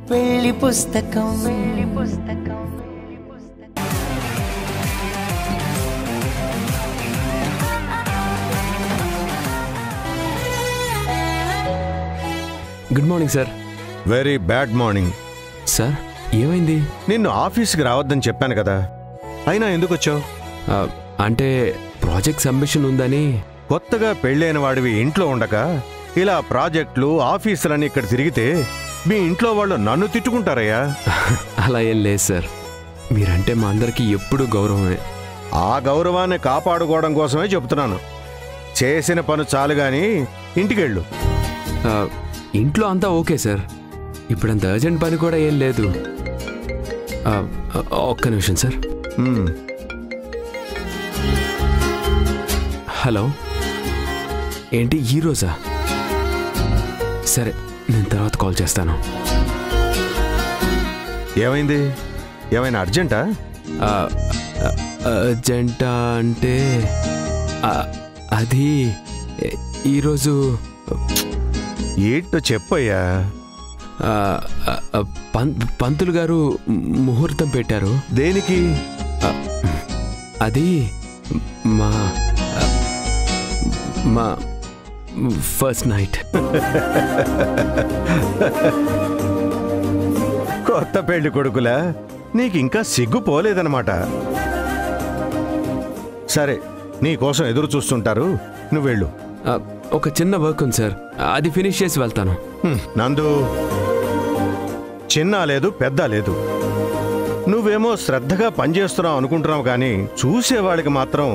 పెళ్లి పుస్తకం good morning sir. Very bad morning sir. ఏమైంది? నిన్ను ఆఫీస్కి రావద్దని చెప్పాను కదా, అయినా ఎందుకు వచ్చావు? అంటే ప్రాజెక్ట్ సబ్మిషన్ ఉందని. కొత్తగా పెళ్ళైన వాడివి ఇంట్లో ఉండక ఇలా ప్రాజెక్టులు ఆఫీసులని ఇక్కడ తిరిగితే మీ ఇంట్లో వాళ్ళు నన్ను తిట్టుకుంటారయ్యా. అలా ఏం లేదు సార్, మీరంటే మా అందరికీ ఎప్పుడూ గౌరవమే. ఆ గౌరవాన్ని కాపాడుకోవడం కోసమే చెప్తున్నాను. చేసిన పని చాలు గాని ఇంటికెళ్ళు. ఇంట్లో అంతా ఓకే సార్, ఇప్పుడంత అర్జెంట్ పని కూడా ఏం లేదు. ఒక్క నిమిషం సార్. హలో, ఏంటి ఈరోజా? సరే, నేను తర్వాత కాల్ చేస్తాను. ఏమైంది? ఏమైనా అర్జెంటా? అర్జెంటా అంటే అది ఈరోజు ఏంటో చెప్పయ్యా. పంతులు గారు ముహూర్తం పెట్టారు. దేనికి? అది మా మా ఫస్ట్ నైట్. కొత్త పెళ్లి కొడుకులా నీకు ఇంకా సిగ్గు పోలేదన్నమాట. సరే, నీ కోసం ఎదురు చూస్తుంటారు, నువ్వు వెళ్ళు. ఒక చిన్న వర్క్ ఉంది సార్, అది ఫినిష్ చేసి వెళ్తాను. నందు, చిన్న లేదు పెద్ద లేదు, నువ్వేమో శ్రద్ధగా పనిచేస్తున్నావు అనుకుంటున్నావు కానీ చూసేవాళ్ళకి మాత్రం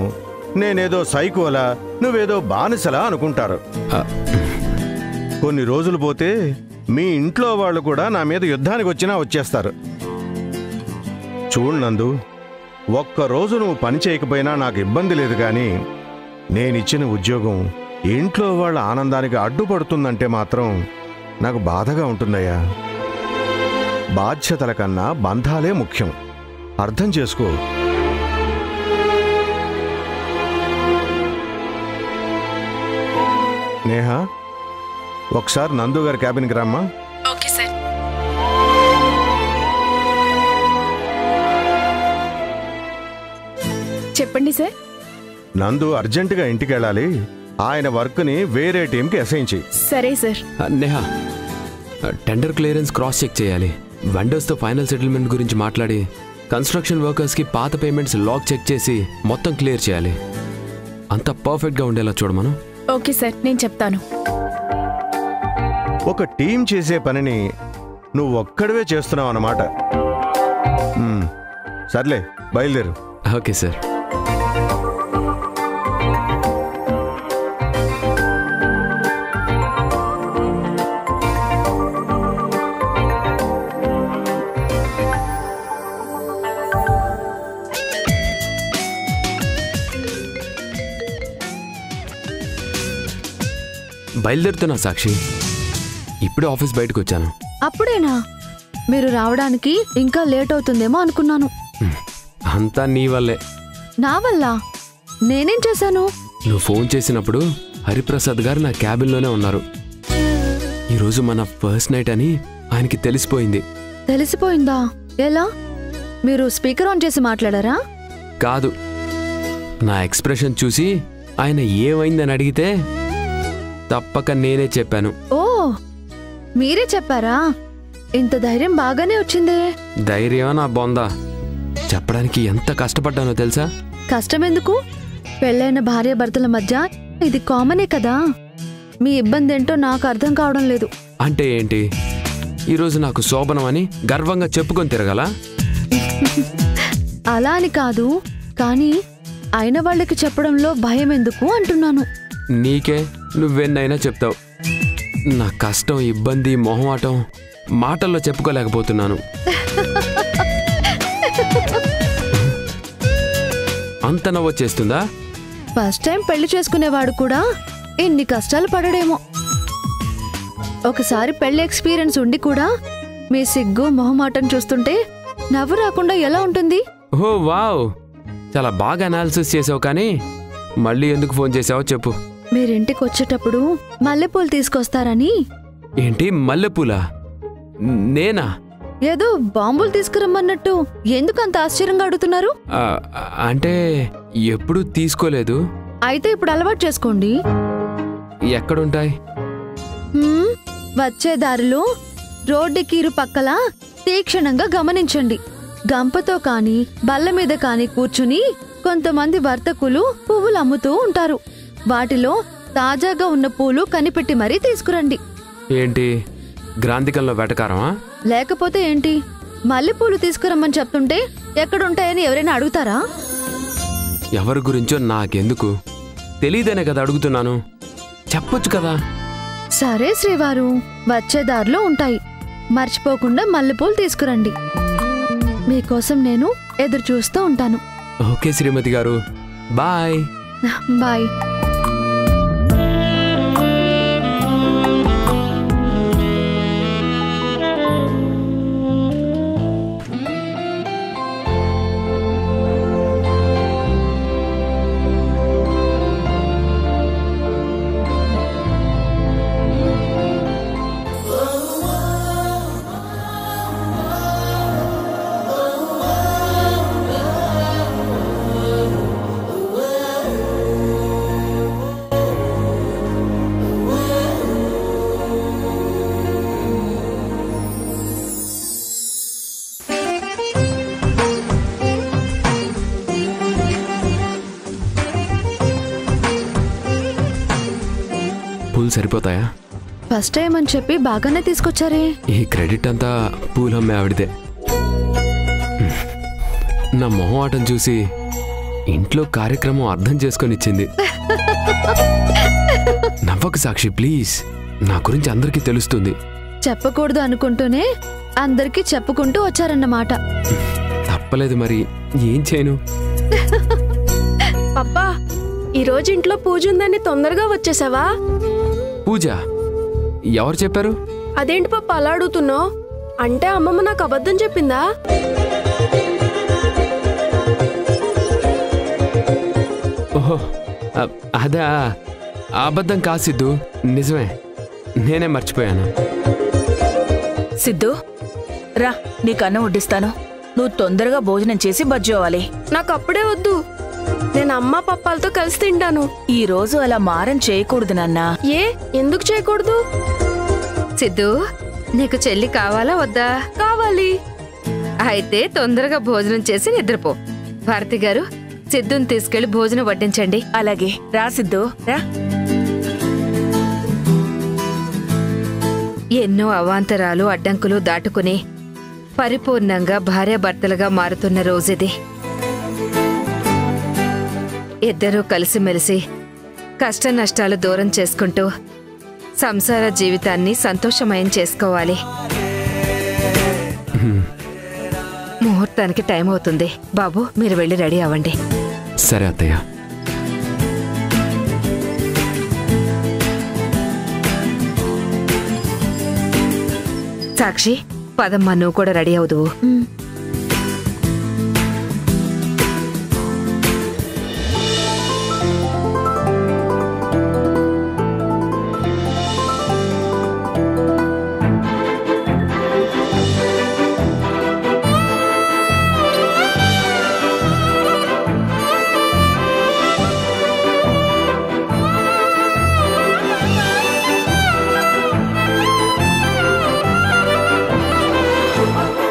నేనేదో సైకోలా నువ్వేదో బానిసలా అనుకుంటారు. కొన్ని రోజులు పోతే మీ ఇంట్లో వాళ్ళు కూడా నా మీద యుద్ధానికి వచ్చినా వచ్చేస్తారు. చూడు నందు, ఒక్కరోజు నువ్వు పని చేయకపోయినా నాకు ఇబ్బంది లేదు కానీ నేనిచ్చిన ఉద్యోగం ఇంట్లో వాళ్ళ ఆనందానికి అడ్డుపడుతుందంటే మాత్రం నాకు బాధగా ఉంటుందయ్యా. బాధ్యతల కన్నా బంధాలే ముఖ్యం, అర్థం చేసుకో. నేహా, ఒకసారి నందు గారి క్యాబిన్కి రామ్మా. Okay sir. చెప్పండి సార్. నందు అర్జెంటుగా ఇంటికి వెళ్ళాలి, ఆయన వర్క్ని వేరే టీంకి అసైన్ చేయి. సరే sir. Neha, tender clearance cross check చేయాలి. వెండర్స్తో ఫైనల్ సెటిల్మెంట్ గురించి మాట్లాడి కన్స్ట్రక్షన్ వర్కర్స్కి పాత పేమెంట్స్ లాక్ చెక్ చేసి మొత్తం క్లియర్ చేయాలి. అంతా పర్ఫెక్ట్గా ఉండేలా చూడమను. ఓకే సార్, నేను చెప్తాను. ఒక టీం చేసే పనిని నువ్వు ఒక్కడివే చేస్తున్నావు అన్నమాట. సర్లే, బయలుదేరు. Okay sir. బయలుదేరుతున్నా సాక్షి, ఇప్పుడే ఆఫీస్ బయటకు వచ్చాను. అప్పుడేనా? మీరు రావడానికి ఇంకా లేట్ అవుతుందేమో అనుకున్నాను. అంతా నీ వల్లే. నా వల్ల? నేనేం చేశాను? నువ్వు ఫోన్ చేసినప్పుడు హరిప్రసాద్ గారు నా క్యాబిన్లోనే ఉన్నారు. ఈరోజు మన ఫస్ట్ నైట్ అని ఆయనకి తెలిసిపోయింది. తెలిసిపోయిందా? ఎలా? మీరు స్పీకర్ ఆన్ చేసి మాట్లాడారా? కాదు, నా ఎక్స్ప్రెషన్ చూసి ఆయన ఏమైందని అడిగితే తప్పక నేనే చెప్పాను. ఓ, మీరే చెప్పారా? ఇంత ధైర్యం బాగానే వచ్చిందే. ధైర్యం నా బొందా, చెప్పడానికి ఎంత కష్టపడ్డానో తెలుసా? కష్టమెందుకు? పెళ్ళైన భార్యాభర్తల మధ్య ఇది కామనే కదా. మీ ఇబ్బంది ఏంటో నాకు అర్థం కావడం లేదు. అంటే ఏంటి? ఈరోజు నాకు శోభనం అని గర్వంగా చెప్పుకొని తిరగలా? అలా అని కాదు, కానీ అయిన వాళ్ళకి చెప్పడంలో భయం ఎందుకు అంటున్నాను. నీకే, నువ్వెన్నైనా చెప్తావు. నా కష్టం, ఇబ్బంది, మొహమాటం మాటల్లో చెప్పుకోలేకపోతున్నాను. అంత నవ్వొచ్చేస్తుందా? ఫస్ట్ టైం పెళ్లి చేసుకునేవాడు కూడా ఎన్ని కష్టాలు పడడేమో. ఒకసారి పెళ్లి ఎక్స్పీరియన్స్ ఉండి కూడా మీ సిగ్గు మొహమాటం చూస్తుంటే నవ్వు రాకుండా ఎలా ఉంటుంది? ఓ వావ్, చాలా బాగా అనాలిసిస్ చేసావు. కానీ మళ్ళీ ఎందుకు ఫోన్ చేసావో చెప్పు. మీరింటికి వచ్చేటప్పుడు మల్లెపూలు తీసుకొస్తారని. ఏంటి మల్లెపూలా? నేనా? ఏదో బాంబులు తీసుకురమ్మన్నట్టు ఎందుకు అంత ఆశ్చర్యంగా అడుగుతున్నారు? అంటే ఎప్పుడూ తీసుకోలేదు. అయితే ఇప్పుడు అలవాటు చేసుకోండి. ఎక్కడుంటాయి? వచ్చే దారిలో రోడ్డుకి ఇరు పక్కల తీక్షణంగా గమనించండి. గంపతో కాని బల్ల మీద కాని కూర్చుని కొంతమంది వర్తకులు పువ్వులు అమ్ముతూ ఉంటారు. వాటిలో తాజాగా ఉన్న పూలు కనిపెట్టి మరీ తీసుకురండి. ఏంటి, గ్రాంధికంలో వెటకారమా? లేకపోతే ఏంటి, మల్లెపూలు తీసుకురమ్మని చెప్తుంటే ఎక్కడుంటాయని ఎవరైనా అడుగుతారా? ఎవరి గురించో నాకెందుకు, తెలీదనే కదా అడుగుతున్నాను. చెప్పొచ్చు కదా. సరే శ్రీవారు, వచ్చే దారిలో ఉంటాయి. మర్చిపోకుండా మల్లెపూలు తీసుకురండి. మీకోసం నేను ఎదురు చూస్తూ ఉంటాను. ఓకే శ్రీమతి గారు, బాయ్. బాయ్. పూలు సరిపోతాయా? ఫస్ట్ టైం అని చెప్పి బాగానే తీసుకొచ్చారే. ఈ క్రెడిట్ అంతా పూలమ్మే ఆవిడదే. నా మొహం ఆటం చూసి ఇంట్లో కార్యక్రమం అర్థం చేసుకొని ఇచ్చింది. నవ్వకు సాక్షి ప్లీజ్, నా గురించి అందరికీ తెలుస్తుంది. చెప్పకూడదు అనుకుంటూనే అందరికీ చెప్పుకుంటూ వచ్చారన్నమాట. తప్పలేదు మరి, ఏం చేయను. పప్పా, ఈరోజు ఇంట్లో పూజ ఉందని తొందరగా వచ్చేసావా? పూజ? ఎవరు చెప్పారు? అదేంటి పప్ప అలా అడుగుతున్నావు? అంటే అమ్మమ్మ నాకు అబద్ధం చెప్పిందా? ఓహో, అదా, అబద్ధం కాదు సిద్ధు, నిజమే. నేనే మర్చిపోయాను. సిద్ధు రా, నీకు అన్నం వడ్డిస్తాను. నువ్వు తొందరగా భోజనం చేసి బజ్జోవాలి. నాకు అప్పుడే వద్దు, నేను అమ్మ పప్పాలతో కలిసి తింటాను. ఈ రోజు అలా మారం చేయకూడదు నాన్నా. ఏ, ఎందుకు చేయకూడదు? సిద్ధు, నీకు చెల్లి కావాలా వద్దా? కావాలి. అయితే తొందరగా భోజనం చేసి నిద్రపో. భారతి గారు, సిద్ధుని తీసుకెళ్లి భోజనం వడ్డించండి. అలాగే, రా సిద్ధు రా. ఎన్నో అవాంతరాలు అడ్డంకులు దాటుకుని పరిపూర్ణంగా భార్యాభర్తలుగా మారుతున్న రోజుది. ఇద్దరూ కలిసిమెలిసి కష్ట నష్టాలు దూరం చేసుకుంటూ సంసార జీవితాన్ని సంతోషమయం చేసుకోవాలి. ముహూర్తానికి టైం అవుతుంది. బాబు, మీరు వెళ్ళి రెడీ అవ్వండి. సరే అత్తయ్య. సాక్షి, పదమ్మా, నువ్వు కూడా రెడీ అవుదువు.